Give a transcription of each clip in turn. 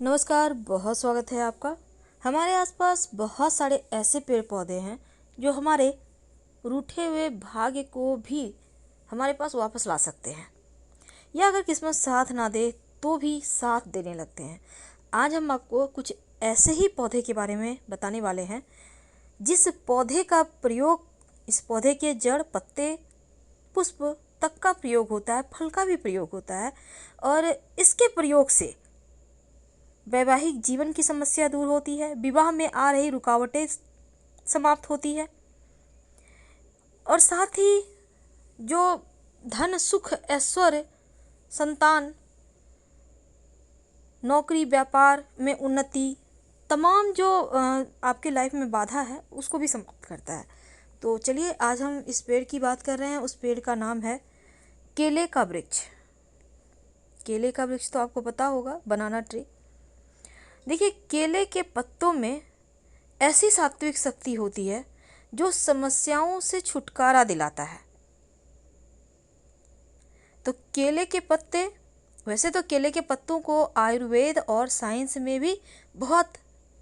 नमस्कार, बहुत स्वागत है आपका। हमारे आसपास बहुत सारे ऐसे पेड़ पौधे हैं जो हमारे रूठे हुए भाग्य को भी हमारे पास वापस ला सकते हैं, या अगर किस्मत साथ ना दे तो भी साथ देने लगते हैं। आज हम आपको कुछ ऐसे ही पौधे के बारे में बताने वाले हैं जिस पौधे का प्रयोग, इस पौधे के जड़, पत्ते, पुष्प तक का प्रयोग होता है, फल का भी प्रयोग होता है, और इसके प्रयोग से वैवाहिक जीवन की समस्या दूर होती है, विवाह में आ रही रुकावटें समाप्त होती है, और साथ ही जो धन, सुख, ऐश्वर्य, संतान, नौकरी, व्यापार में उन्नति, तमाम जो आपके लाइफ में बाधा है उसको भी समाप्त करता है। तो चलिए, आज हम इस पेड़ की बात कर रहे हैं। उस पेड़ का नाम है केले का वृक्ष। केले का वृक्ष तो आपको पता होगा, बनाना ट्री। देखिए, केले के पत्तों में ऐसी सात्विक शक्ति होती है जो समस्याओं से छुटकारा दिलाता है। तो केले के पत्ते, वैसे तो केले के पत्तों को आयुर्वेद और साइंस में भी बहुत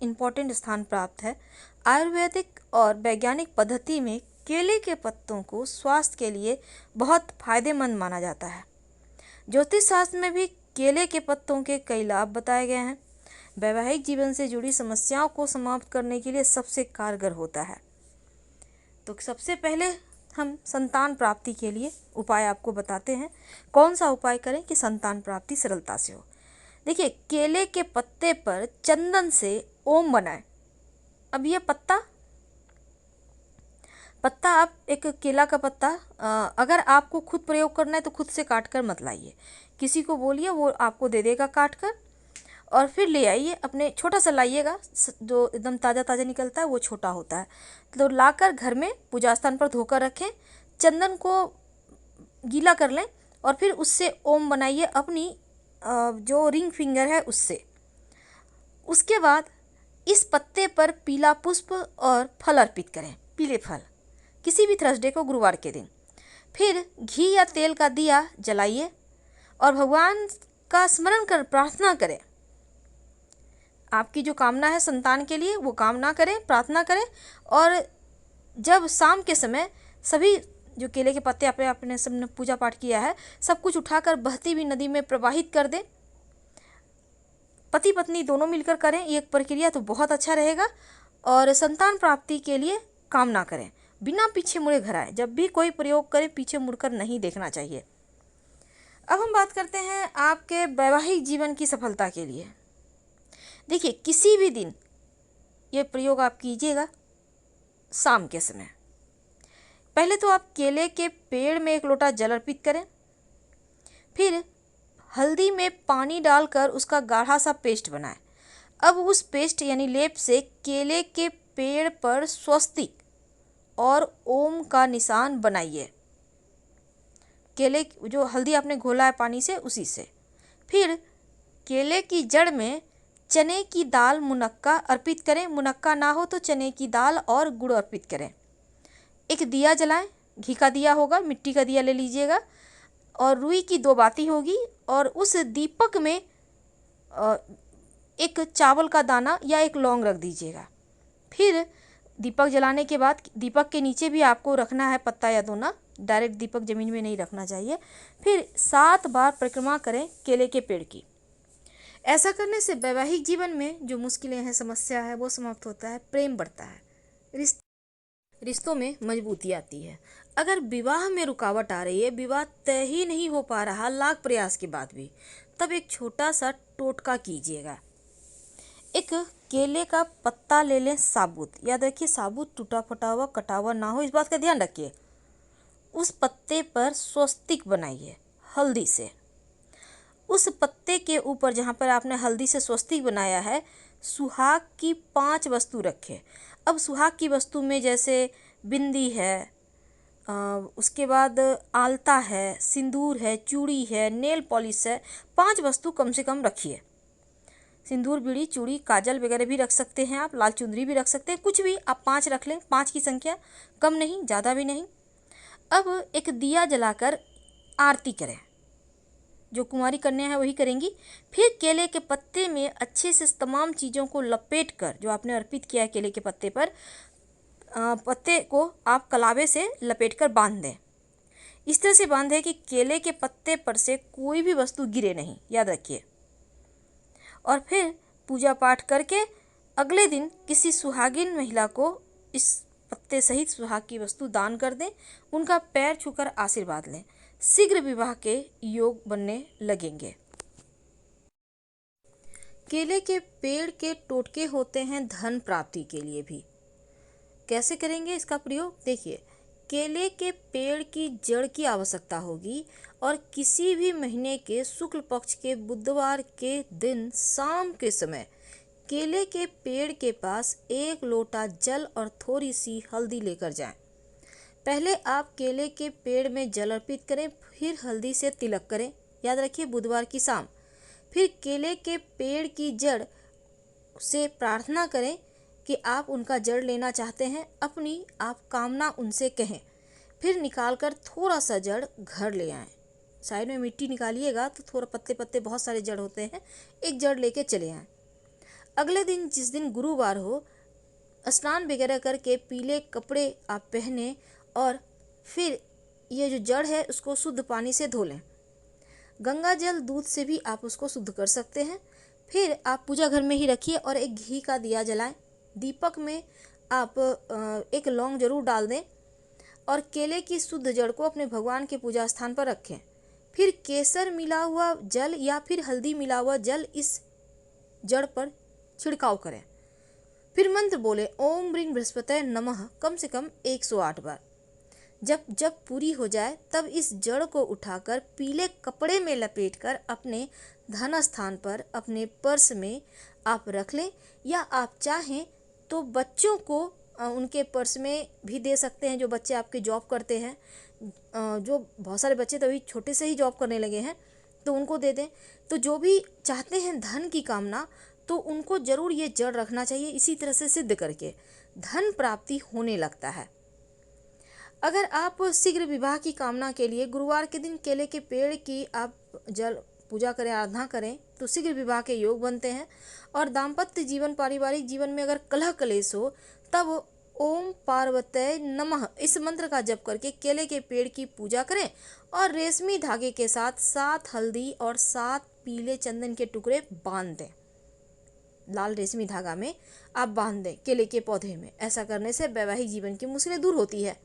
इम्पोर्टेंट स्थान प्राप्त है। आयुर्वेदिक और वैज्ञानिक पद्धति में केले के पत्तों को स्वास्थ्य के लिए बहुत फायदेमंद माना जाता है। ज्योतिष शास्त्र में भी केले के पत्तों के कई लाभ बताए गए हैं। वैवाहिक जीवन से जुड़ी समस्याओं को समाप्त करने के लिए सबसे कारगर होता है। तो सबसे पहले हम संतान प्राप्ति के लिए उपाय आपको बताते हैं। कौन सा उपाय करें कि संतान प्राप्ति सरलता से हो। देखिए, केले के पत्ते पर चंदन से ओम बनाएं। अब ये पत्ता आप एक केला का पत्ता, अगर आपको खुद प्रयोग करना है तो खुद से काट कर मत लाइए, किसी को बोलिए, वो आपको दे देगा काट कर, और फिर ले आइए। अपने छोटा सा लाइएगा, जो एकदम ताज़ा ताज़ा निकलता है वो छोटा होता है। तो लाकर घर में पूजा स्थान पर धोकर रखें, चंदन को गीला कर लें और फिर उससे ओम बनाइए अपनी जो रिंग फिंगर है उससे। उसके बाद इस पत्ते पर पीला पुष्प और फल अर्पित करें, पीले फल, किसी भी थर्सडे को, गुरुवार के दिन। फिर घी या तेल का दिया जलाइए और भगवान का स्मरण कर प्रार्थना करें। आपकी जो कामना है संतान के लिए वो कामना करें, प्रार्थना करें। और जब शाम के समय सभी जो केले के पत्ते आपने सबने पूजा पाठ किया है, सब कुछ उठाकर बहती हुई नदी में प्रवाहित कर दें। पति पत्नी दोनों मिलकर करें ये प्रक्रिया, तो बहुत अच्छा रहेगा। और संतान प्राप्ति के लिए कामना करें, बिना पीछे मुड़े घर आए। जब भी कोई प्रयोग करें पीछे मुड़कर नहीं देखना चाहिए। अब हम बात करते हैं आपके वैवाहिक जीवन की सफलता के लिए। देखिए, किसी भी दिन ये प्रयोग आप कीजिएगा शाम के समय। पहले तो आप केले के पेड़ में 1 लोटा जल अर्पित करें, फिर हल्दी में पानी डालकर उसका गाढ़ा सा पेस्ट बनाएं। अब उस पेस्ट यानी लेप से केले के पेड़ पर स्वस्तिक और ओम का निशान बनाइए। केले जो हल्दी आपने घोला है पानी से, उसी से। फिर केले की जड़ में चने की दाल, मुनक्का अर्पित करें। मुनक्का ना हो तो चने की दाल और गुड़ अर्पित करें। एक दिया जलाएं, घी का दिया होगा, मिट्टी का दिया ले लीजिएगा, और रुई की 2 बाती होगी, और उस दीपक में एक चावल का दाना या 1 लौंग रख दीजिएगा। फिर दीपक जलाने के बाद दीपक के नीचे भी आपको रखना है पत्ता या दोना, डायरेक्ट दीपक ज़मीन में नहीं रखना चाहिए। फिर 7 बार परिक्रमा करें केले के पेड़ की। ऐसा करने से वैवाहिक जीवन में जो मुश्किलें हैं, समस्या है, वो समाप्त होता है, प्रेम बढ़ता है, रिश्तों में मजबूती आती है। अगर विवाह में रुकावट आ रही है, विवाह तय ही नहीं हो पा रहा लाख प्रयास के बाद भी, तब एक छोटा सा टोटका कीजिएगा। एक केले का पत्ता ले लें साबुत, याद रखिए साबुत, टूटा फटा हुआ, कटा हुआ ना हो, इस बात का ध्यान रखिए। उस पत्ते पर स्वस्तिक बनाइए हल्दी से। उस पत्ते के ऊपर जहाँ पर आपने हल्दी से स्वस्तिक बनाया है, सुहाग की 5 वस्तु रखें। अब सुहाग की वस्तु में जैसे बिंदी है, उसके बाद आलता है, सिंदूर है, चूड़ी है, नेल पॉलिश है, 5 वस्तु कम से कम रखिए। सिंदूर, बीड़ी, चूड़ी, काजल वगैरह भी रख सकते हैं आप, लाल चुंदरी भी रख सकते हैं, कुछ भी आप 5 रख लें। 5 की संख्या, कम नहीं, ज़्यादा भी नहीं। अब एक दिया जलाकर आरती करें। जो कुंवारी कन्या है वही करेंगी। फिर केले के पत्ते में अच्छे से तमाम चीज़ों को लपेट कर, जो आपने अर्पित किया है केले के पत्ते पर, पत्ते को आप कलावे से लपेट कर बांध दें। इस तरह से बांधें कि केले के पत्ते पर से कोई भी वस्तु गिरे नहीं, याद रखिए। और फिर पूजा पाठ करके अगले दिन किसी सुहागिन महिला को इस पत्ते सहित सुहाग की वस्तु दान कर दें, उनका पैर छूकर आशीर्वाद लें। शीघ्र विवाह के योग बनने लगेंगे। केले के पेड़ के टोटके होते हैं धन प्राप्ति के लिए भी। कैसे करेंगे इसका प्रयोग? देखिए, केले के पेड़ की जड़ की आवश्यकता होगी और किसी भी महीने के शुक्ल पक्ष के बुधवार के दिन शाम के समय केले के पेड़ के पास 1 लोटा जल और थोड़ी सी हल्दी लेकर जाएं। पहले आप केले के पेड़ में जल अर्पित करें, फिर हल्दी से तिलक करें। याद रखिए, बुधवार की शाम। फिर केले के पेड़ की जड़ से प्रार्थना करें कि आप उनका जड़ लेना चाहते हैं, अपनी आप कामना उनसे कहें। फिर निकालकर थोड़ा सा जड़ घर ले आएं। साइड में मिट्टी निकालिएगा तो थोड़ा पत्ते पत्ते बहुत सारे जड़ होते हैं, एक जड़ लेके चले आएं। अगले दिन, जिस दिन गुरुवार हो, स्नान वगैरह करके पीले कपड़े आप पहने और फिर ये जो जड़ है उसको शुद्ध पानी से धो लें। गंगा जल दूध से भी आप उसको शुद्ध कर सकते हैं। फिर आप पूजा घर में ही रखिए और एक घी का दिया जलाएं। दीपक में आप एक लौंग जरूर डाल दें और केले की शुद्ध जड़ को अपने भगवान के पूजा स्थान पर रखें। फिर केसर मिला हुआ जल या फिर हल्दी मिला हुआ जल इस जड़ पर छिड़काव करें। फिर मंत्र बोले ओम ह्रीं बृहस्पतये नमः कम से कम 108 बार। जब पूरी हो जाए तब इस जड़ को उठाकर पीले कपड़े में लपेटकर अपने धन स्थान पर अपने पर्स में आप रख लें, या आप चाहें तो बच्चों को उनके पर्स में भी दे सकते हैं। जो बच्चे आपके जॉब करते हैं, जो बहुत सारे बच्चे तो अभी छोटे से ही जॉब करने लगे हैं, तो उनको दे दें। तो जो भी चाहते हैं धन की कामना, तो उनको जरूर ये जड़ रखना चाहिए। इसी तरह से सिद्ध करके धन प्राप्ति होने लगता है। अगर आप शीघ्र विवाह की कामना के लिए गुरुवार के दिन केले के पेड़ की आप जल पूजा करें, आराधना करें, तो शीघ्र विवाह के योग बनते हैं। और दाम्पत्य जीवन, पारिवारिक जीवन में अगर कलह कलेश हो, तब ओम पार्वतये नमः इस मंत्र का जप करके केले के पेड़ की पूजा करें और रेशमी धागे के साथ 7 हल्दी और 7 पीले चंदन के टुकड़े बांध दें। लाल रेशमी धागा में आप बांध दें केले के पौधे में। ऐसा करने से वैवाहिक जीवन की मुश्किलें दूर होती है।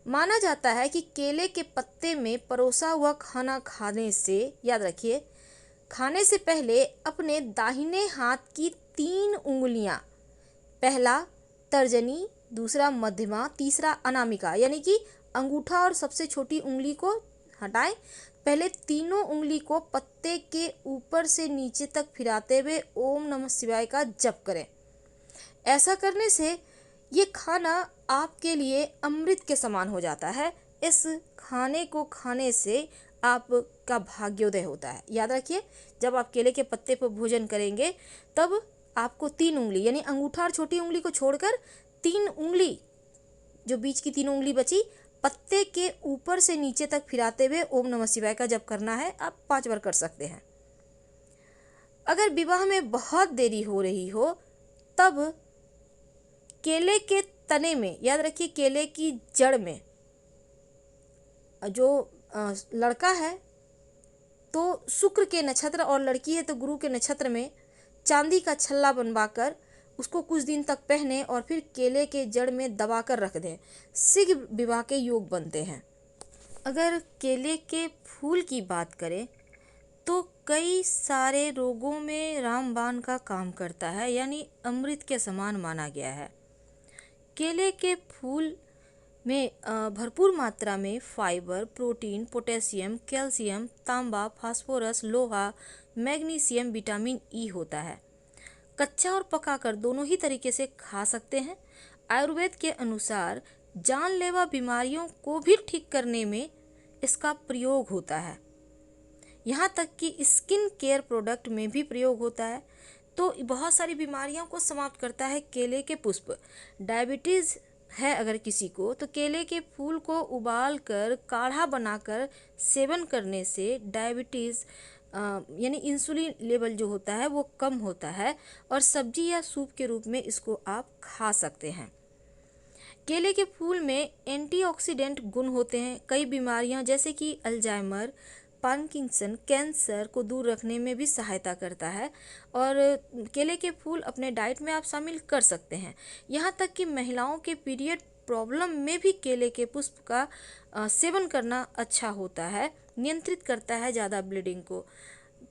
माना जाता है कि केले के पत्ते में परोसा हुआ खाना खाने से, याद रखिए, खाने से पहले अपने दाहिने हाथ की 3 उंगलियां, पहला तर्जनी, दूसरा मध्यमा, तीसरा अनामिका, यानी कि अंगूठा और सबसे छोटी उंगली को हटाएं। पहले तीनों उंगली को पत्ते के ऊपर से नीचे तक फिराते हुए ओम नमः शिवाय का जप करें। ऐसा करने से ये खाना आपके लिए अमृत के समान हो जाता है। इस खाने को खाने से आपका भाग्योदय होता है। याद रखिए, जब आप केले के पत्ते पर भोजन करेंगे तब आपको 3 उंगली, यानी अंगूठा और छोटी उंगली को छोड़कर 3 उंगली, जो बीच की 3 उंगली बची, पत्ते के ऊपर से नीचे तक फिराते हुए ओम नमः शिवाय का जप करना है। आप 5 बार कर सकते हैं। अगर विवाह में बहुत देरी हो रही हो, तब केले के तने में, याद रखिए केले की जड़ में, जो लड़का है तो शुक्र के नक्षत्र और लड़की है तो गुरु के नक्षत्र में चांदी का छल्ला बनवाकर उसको कुछ दिन तक पहने और फिर केले के जड़ में दबाकर रख दें। शीघ्र विवाह के योग बनते हैं। अगर केले के फूल की बात करें तो कई सारे रोगों में रामबाण का काम करता है, यानी अमृत के समान माना गया है। केले के फूल में भरपूर मात्रा में फाइबर, प्रोटीन, पोटेशियम, कैल्शियम, तांबा, फास्फोरस, लोहा, मैग्नीशियम, विटामिन ई होता है। कच्चा और पकाकर दोनों ही तरीके से खा सकते हैं। आयुर्वेद के अनुसार जानलेवा बीमारियों को भी ठीक करने में इसका प्रयोग होता है। यहाँ तक कि स्किन केयर प्रोडक्ट में भी प्रयोग होता है। तो बहुत सारी बीमारियों को समाप्त करता है केले के पुष्प। डायबिटीज़ है अगर किसी को, तो केले के फूल को उबाल कर काढ़ा बनाकर सेवन करने से डायबिटीज़ यानी इंसुलिन लेवल जो होता है वो कम होता है, और सब्जी या सूप के रूप में इसको आप खा सकते हैं। केले के फूल में एंटीऑक्सीडेंट गुण होते हैं। कई बीमारियां जैसे कि अल्जाइमर, पार्किंसन, कैंसर को दूर रखने में भी सहायता करता है, और केले के फूल अपने डाइट में आप शामिल कर सकते हैं। यहाँ तक कि महिलाओं के पीरियड प्रॉब्लम में भी केले के पुष्प का सेवन करना अच्छा होता है, नियंत्रित करता है ज़्यादा ब्लीडिंग को,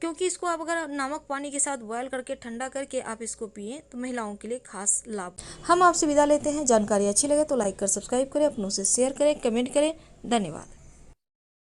क्योंकि इसको आप अगर नमक पानी के साथ बॉयल करके ठंडा करके आप इसको पिएं तो महिलाओं के लिए खास लाभ। हम आपसे विदा लेते हैं। जानकारी अच्छी लगे तो लाइक कर सब्सक्राइब करें, अपनों से शेयर करें, कमेंट करें। धन्यवाद।